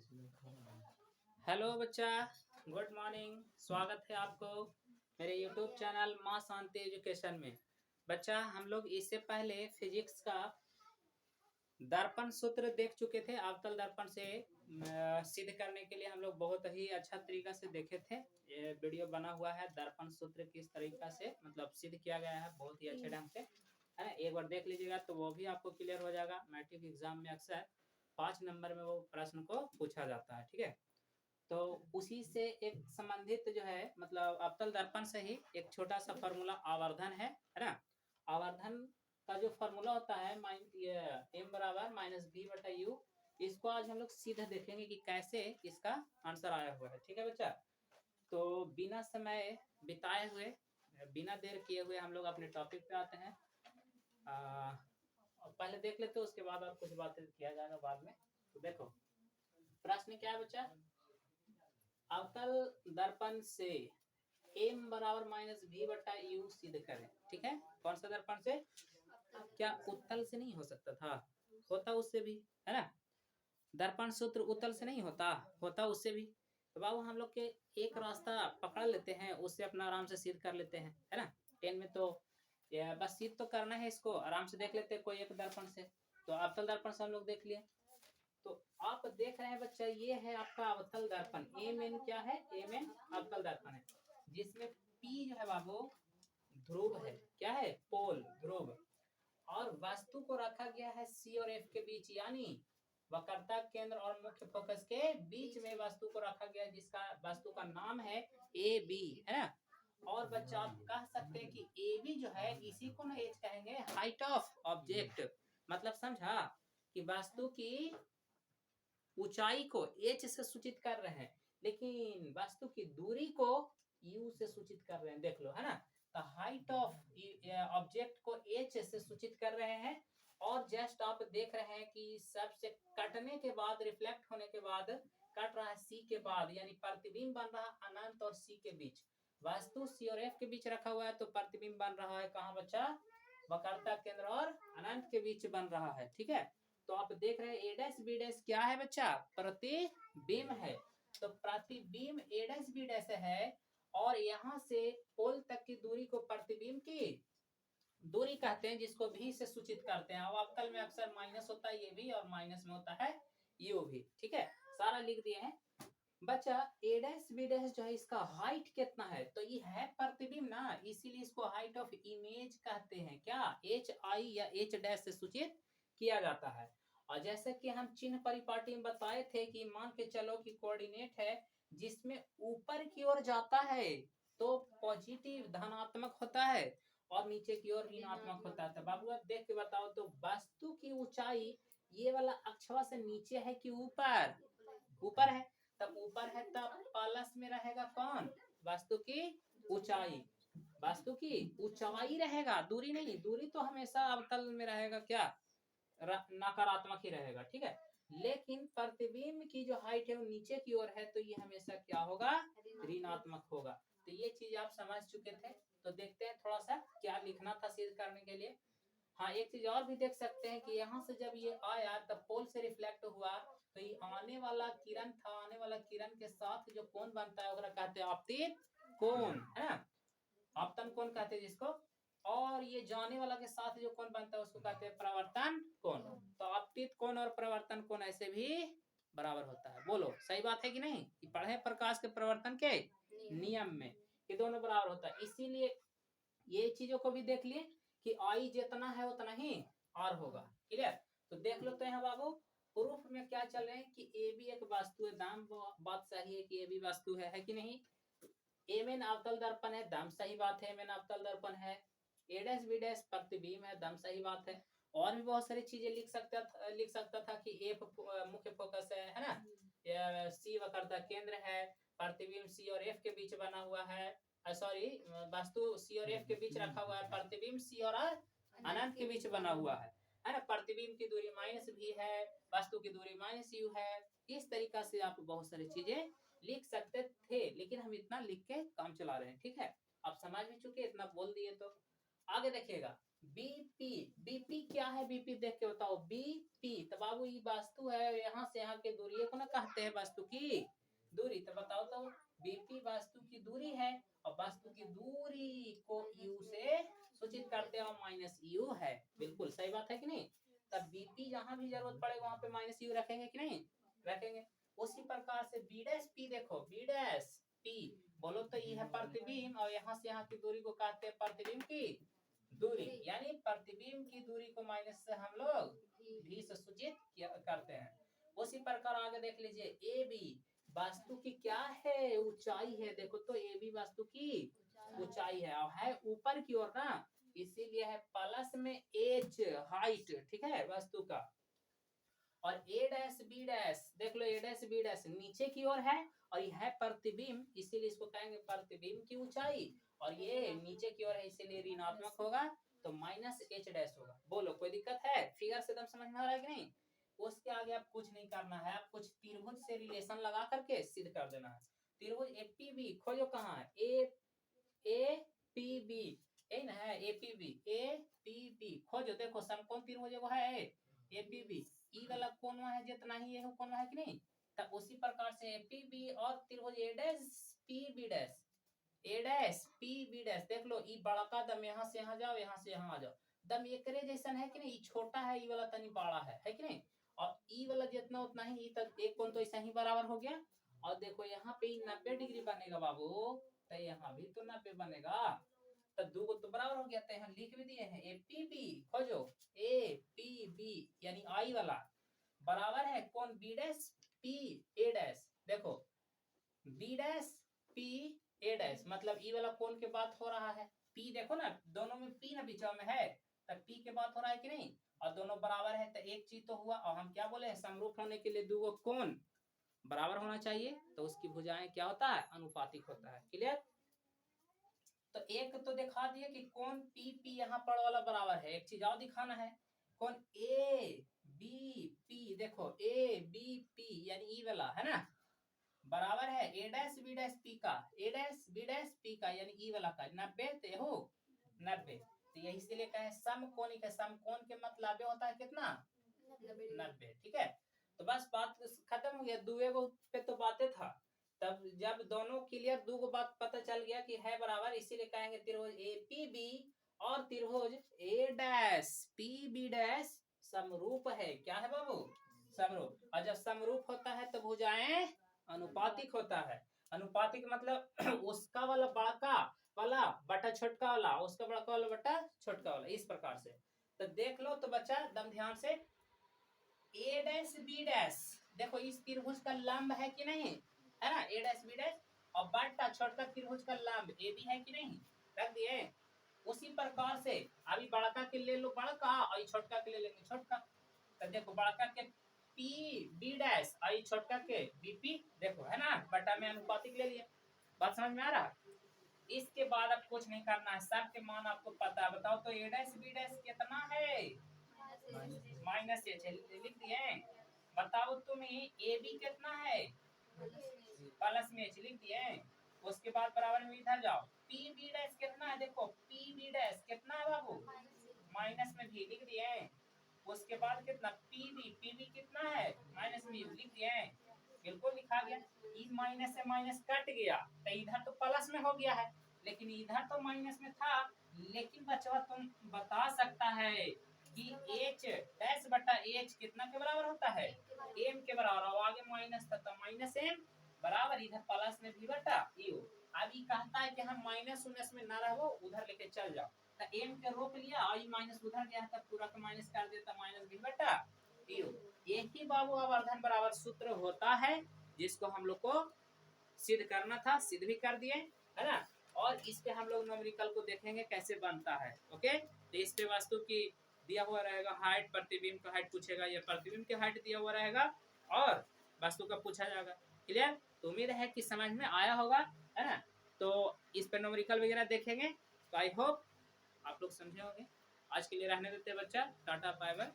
Hello बच्चा, good morning. स्वागत है आपको मेरे यूट्यूब चैनल माँ शांति एजुकेशन में। बच्चा, हम लोग इससे पहले फिजिक्स का दर्पण सूत्र देख चुके थे। अवतल दर्पण से सिद्ध करने के लिए हम लोग बहुत ही अच्छा तरीका से देखे थे। ये वीडियो बना हुआ है, दर्पण सूत्र किस तरीका से मतलब सिद्ध किया गया है, बहुत ही अच्छे ढंग से, है ना। एक बार देख लीजिएगा तो वो भी आपको क्लियर हो जाएगा। मैट्रिक एग्जाम में अक्सर 5 नंबर में वो प्रश्न को पूछा जाता है, ठीक है। तो उसी से एक संबंधित जो है मतलब अवतल दर्पण से ही एक छोटा सा फॉर्मूला आवर्धन है ना। आवर्धन का जो फॉर्मूला होता है एम बराबर माइनस बी बटा यू, इसको आज हम लोग सीधा देखेंगे कि कैसे इसका आंसर आया हुआ है, ठीक है बच्चा। तो बिना समय बिताए हुए, बिना देर किए हुए हम लोग अपने टॉपिक पे आते हैं। पहले देख लेते, उसके बाद और कुछ बातें किया जाएगा बाद में। तो देखो प्रश्न क्या है बच्चा। अवतल दर्पण से m बराबर माइनस v बटा u सिद्ध करें, ठीक है। कौन सा दर्पण से? क्या उत्तल से नहीं हो सकता था? होता उससे भी, है ना। दर्पण सूत्र उत्तल से नहीं होता, होता उससे भी। तो बाबू हम लोग के एक रास्ता पकड़ लेते हैं, उससे अपना आराम से सिद्ध कर लेते हैं, है ना। 10 में तो बस सिद्ध तो करना है, इसको आराम से देख लेते हैं कोई एक दर्पण से। तो अवतल दर्पण से हम लोग देख लिए। तो आप देख रहे हैं बच्चा, ये है आपका अवतल दर्पण। एम एन क्या है? एम एन अवतल दर्पण है, जिसमें पी जो है बाबू ध्रुव है। क्या है? पोल, ध्रुव। और वस्तु को रखा गया है सी और एफ के बीच, यानी वक्रता केंद्र और मुख्य फोकस के बीच में वस्तु को रखा गया है, जिसका वस्तु का नाम है ए बी, है ना। और बच्चा आप कह सकते हैं कि ए बी जो है, इसी को ना एच कहेंगे, हाइट ऑफ ऑब्जेक्ट। मतलब समझा कि वस्तु की ऊंचाई को एच से सूचित कर रहे हैं, लेकिन वस्तु की दूरी को यू से सूचित कर रहे हैं। देख लो, है ना। तो हाइट ऑफ ऑब्जेक्ट को एच से सूचित कर रहे हैं। और जस्ट आप देख रहे हैं कि सबसे कटने के बाद, रिफ्लेक्ट होने के बाद, कट रहा है सी के बाद, यानी प्रतिबिंब बन रहा है अनंत और सी के बीच। वस्तु सी और एफ के बीच रखा हुआ है, तो प्रतिबिंब बन रहा है कहाँ बच्चा? वक्रता केंद्र और अनंत के बीच बन रहा है, ठीक है। तो आप देख रहे हैं ए डैश बी डैश क्या है बच्चा? प्रतिबिंब है। तो प्रतिबिंब ए डैश बी डैश है, और यहाँ से पोल तक की दूरी को प्रतिबिंब की दूरी कहते हैं, जिसको भी से सूचित करते हैं। अब अवतल में अक्सर माइनस होता है ये भी, और माइनस में होता है यू भी, ठीक है। सारा लिख दिए हैं बच्चा। ए डैश बी डैश जो है, इसका हाइट कितना है? तो ये है प्रतिबिंब ना, इसीलिए इसको हाइट ऑफ इमेज कहते हैं। क्या? एच आई या एच डैश से सूचित किया जाता है। और जैसे कि हम चिन्ह परिपाटी में बताए थे कि मान के चलो कि कोऑर्डिनेट है, जिसमें ऊपर की ओर जाता है तो पॉजिटिव धनात्मक होता है, और नीचे की ओर ऋणात्मक होता है। तो बाबू आप देख के बताओ, तो वस्तु की ऊंचाई ये वाला अक्षवा से नीचे है कि ऊपर? ऊपर है। तब ऊपर है तब प्लस में रहेगा कौन? वस्तु की ऊंचाई। वस्तु की ऊंचाई रहेगा, दूरी नहीं। दूरी तो हमेशा अवतल में रहेगा क्या? नकारात्मक ही रहेगा, ठीक है। लेकिन प्रतिबिंब की जो हाइट है वो नीचे की ओर है, तो ये हमेशा क्या होगा? ऋणात्मक होगा। तो ये चीज आप समझ चुके थे। तो देखते हैं थोड़ा सा क्या लिखना था सिद्ध करने के लिए। हाँ, एक चीज और भी देख सकते हैं कि यहाँ से जब ये आया तब पोल से रिफ्लेक्ट हुआ, तो ये आने वाला किरण था, आने वाला किरण के साथ जो कोण बनता है वह कहते हैं आपतित कोण, है ना। आपतन कोण कहते हैं जिसको। और ये जाने वाला के साथ जो कोण बनता है उसको कहते हैं प्रवर्तन कोण। तो आपतित कोण और प्रवर्तन कोण ऐसे भी बराबर होता है। बोलो सही बात है कि नहीं? पढ़े प्रकाश के प्रवर्तन के नियम में ये दोनों बराबर होता है। इसीलिए ये चीजों को भी देख लिए कि आई जितना है उतना ही आर होगा। क्लियर? तो देख लो तो यहाँ बाबू प्रूफ में क्या चल रहे हैं कि ए भी एक वस्तु है। दाम बात सही है कि ए भी वस्तु है कि नहीं? एम एन अवतल दर्पण है, दम सही बात है। एम एन अवतल दर्पण है। ए डैश बी डैश प्रतिबिंब है, दम सही बात है। और भी बहुत सारी चीजें लिख सकता था कि एफ मुख्य फोकस है ना। सी वक्रता केंद्र है, प्रतिबिंब सी और एफ के बीच बना हुआ है। सॉरी, वस्तु सी और एफ के बीच रखा हुआ है, प्रतिबिंब सी और अनंत के बीच बना हुआ है ना। प्रतिबिंब की दूरी माइनस भी है, वस्तु की दूरी माइनस यू है। इस तरीका से आप बहुत सारी चीजें लिख सकते थे, लेकिन हम इतना लिख के काम चला रहे हैं, ठीक है। आप समझ भी चुके, इतना बोल दिए। तो आगे देखिएगा, बीपी, बीपी क्या है? बीपी देख के बताओ। बीपी तो बाबू ये वास्तु है, यहाँ से यहाँ के दूरी को ना कहते हैं वास्तु की दूरी। तो बताओ तो बीपी वास्तु की दूरी है, और वास्तु की दूरी को यू से सूचित करते हैं, माइनस यू है। बिल्कुल सही बात है कि नहीं? तब बीपी जहां भी जरूरत पड़ेगा वहां पे माइनस यू रखेंगे कि नहीं रखेंगे। उसी प्रकार से बी डैश पी, देखो बी डैश पी बोलो तो ये है प्रतिबिंब, और यहाँ से यहाँ की दूरी को कहते हैं प्रतिबिंब की दूरी, यानी प्रतिबिंब की दूरी को माइनस से हम लोग भी से सूचित करते हैं। उसी प्रकार आगे देख लीजिए, ए बी वास्तु की क्या है? ऊंचाई है। देखो तो ए बी वास्तु की ऊंचाई है, और है ऊपर की ओर ना, इसीलिए है प्लस में एच हाइट, ठीक है वास्तु का। और ए डैश बी डैश देख लो, ए डैश बी डैश नीचे की ओर है, और यह है प्रतिबिंब, इसीलिए इसको कहेंगे प्रतिबिंब की ऊंचाई, और ये नीचे की ओर है इसीलिए ऋणात्मक होगा, तो माइनस एच डैश होगा। बोलो कोई दिक्कत है? फिगर से एकदम समझ में आ रहा है कि नहीं? उसके आगे आप कुछ नहीं करना है, आप कुछ त्रिभुज से रिलेशन लगा करके सिद्ध कर देना है। त्रिभुज एपीबी खोजो, कहाँ है? ए पी बी, यही ना है एपीबी, ए पी बी खोजो। देखो समकोण त्रिभुज वो है एपीबी, ई वाला कोण है जितना ही ये कोण है कि नहीं? तब उसी प्रकार से एपीबी और त्रिभुज ए डैश पी बी डैश, ए डैश पी बी डैश देख लो, ई बड़ा का दम यहाँ से यहाँ जाओ, यहाँ से यहाँ आ जाओ, दम एकरे जैसा है कि नहीं? ई छोटा है, ई वाला तनी बड़ा है कि नहीं? और ई वाला जितना उतना ही, ई तक एक कोण तो ऐसा ही बराबर हो गया। और देखो यहाँ पे 90 डिग्री बनेगा बाबू, तो यहाँ भी तो 90 बनेगा, तो दो को तो बराबर हो गया। तो यहाँ लिख भी दिए हैं एपीबी खोजो, ए पी बी यानी आई वाला बराबर है कौन? B dash P A dash. देखो B dash P A dash मतलब ई वाला कौन के बात हो रहा है? पी देखो ना, दोनों में पी ना बीच में है, तब पी के बात हो रहा है कि नहीं? और दोनों बराबर है तो एक चीज तो हुआ। और हम क्या बोले? समरूप होने के लिए दो कौन बराबर होना चाहिए, तो उसकी भुजाएं क्या होता है? अनुपातिक होता है। क्लियर? तो एक तो दिखा दिए कि कौन पी पी यहाँ पर वाला बराबर है, एक चीज और दिखाना है, कौन ए बी पी, देखो ए बी पी यानी ई वाला है ना, बराबर है ए डैश बी डैश पी का, ए डैश बी डैश पी का यानी ई वाला का 90, तो हो 90। तो यही इसीलिए कहे समकोणिक है। समकोण के मतलब होता है कितना? 90। ठीक है, तो बस बात खत्म हो गया। दुए को पे तो बातें था, तब जब दोनों क्लियर, दो को बात पता चल गया कि है बराबर, इसीलिए कहेंगे त्रिभुज ए पी बी और त्रिभुज ए डैश पी बी डैश समरूप है। क्या है बाबू? समरूप। और जब समरूप होता है तो भुजाएं अनुपातिक होता है। अनुपातिक मतलब उसका वाला बड़का वाला बटा छोटका वाला, उसका बड़का वाला बटा छोटका वाला, इस प्रकार से। तो देख लो तो बच्चा दम ध्यान से, ए डैश बी डैश देखो इस त्रिभुज का लंब है कि नहीं, है ना? ए डैश बी डैश, और बटा छोटका त्रिभुज का लंब ए बी है कि नहीं? रख दिए। उसी प्रकार से अभी बड़का के ले लो बड़का, और छोटका के ले लेंगे छोटका। तो देखो बड़का के पी बी डैश और छोटका के बी पी, देखो है ना, बटा में अनुपातिक ले लिए। बात समझ में आ रहा? इसके बाद अब कुछ नहीं करना है, सब के मान आपको पता है। बताओ तो ए डैश बी डैश कितना है? माइनस एच लिख दिए। बताओ तुम ए बी कितना है? प्लस में एच लिख दिए। उसके बाद बराबर में इधर जाओ, पी बी डैश कितना है? देखो पी बी डैश कितना है बाबू? माइनस में भी लिख दिए। उसके बाद कितना? पी बी कितना है? माइनस में लिख दिए। बिल्कुल लिखा गया। ई माइनस से माइनस कट गया तो इधर तो प्लस में हो गया है, लेकिन इधर तो माइनस में था। लेकिन बच्चा तुम बता सकता है कि एच डैश बटा एच कितना के बराबर होता है? एम के बराबर। और आगे माइनस था तो माइनस एम बराबर, इधर प्लस में भी बटा यू। अब ये कहता है कि हम माइनस उनस में ना रहो, उधर लेके चल जाओ, तो एम के रोक लिया और माइनस उधर गया तब पूरा का माइनस कर देता, माइनस भी बटा यू। यही बाबू आवर्धन बराबर सूत्र होता है, जिसको हम लोग को सिद्ध करना था, सिद्ध भी कर दिए, है ना? और इस पे हम लोग न्यूमेरिकल को देखेंगे कैसे बनता है। ओके, तो इस पे वास्तु की दिया हुआ रहेगा हाइट, प्रतिबिंब का हाइट पूछेगा, या प्रतिबिंब की हाइट दिया हुआ रहेगा और वास्तु का पूछा जाएगा। क्लियर? तो उम्मीद है कि समझ में आया होगा, है ना? तो इस पे न्यूमेरिकल वगैरह देखेंगे, तो आई होप आप लोग समझे होंगे। आज के लिए रहने देते बच्चा, टाटा बाय बाय।